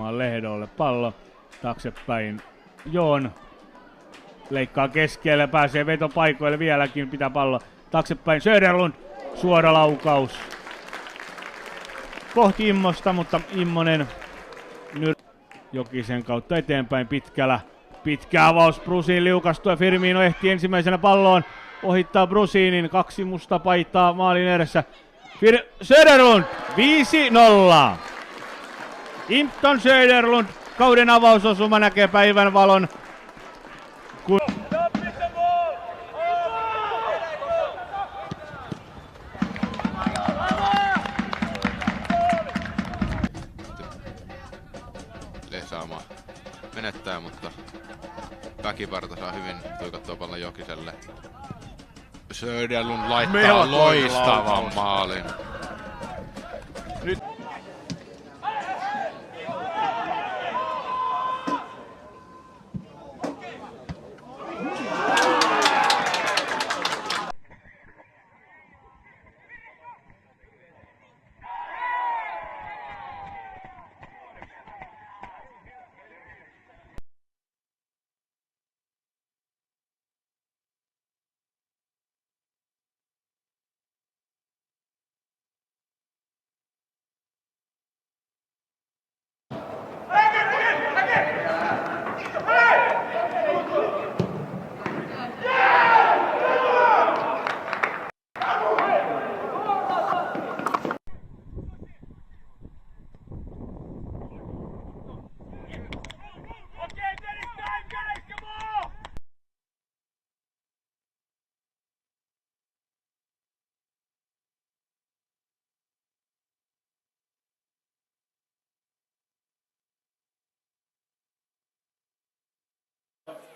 antamaan Lehdolle pallo. Taaksepäin Joon. Leikkaa keskelle, pääsee vetopaikoille vieläkin, pitää pallo taaksepäin. Söderlund, suora laukaus. Kohti Immosta, mutta Immonen Jokisen kautta eteenpäin pitkällä. Pitkä avaus Brusin liukastua ja Firmino ehtii ensimmäisenä palloon. Ohittaa Brusinin, 2 musta paitaa maalin edessä. Söderlund, 5-0. Impton Söderlund, kauden avausosuma näkee päivän valon. Lesaama menettää, mutta Väkiparta saa hyvin tuikattua pallon Jokiselle. Söderlund laittaa loistavan maalin. Nyt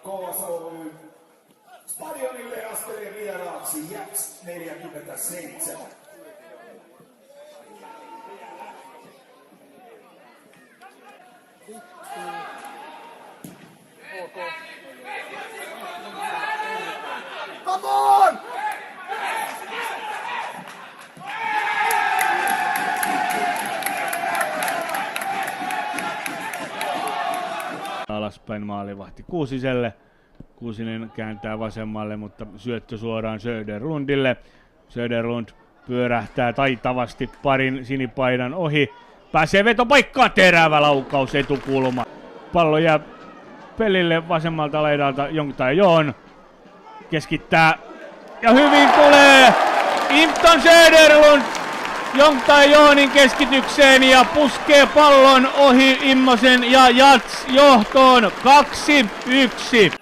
KSOY stadionille astelee vieraaksi Jats 47. Come on! Alaspäin maalivahti Kuusiselle. Kuusinen kääntää vasemmalle, mutta syöttö suoraan Söderlundille. Söderlund pyörähtää taitavasti parin sinipaidan ohi. Pääsee vetopaikkaan, terävä laukaus etukulma. Pallo jää pelille vasemmalta laidalta Jongtae Joon. Keskittää ja hyvin tulee Impton Söderlund Jongtae Joonin keskitykseen ja puskee pallon ohi Immosen ja Jats johtoon 2-1.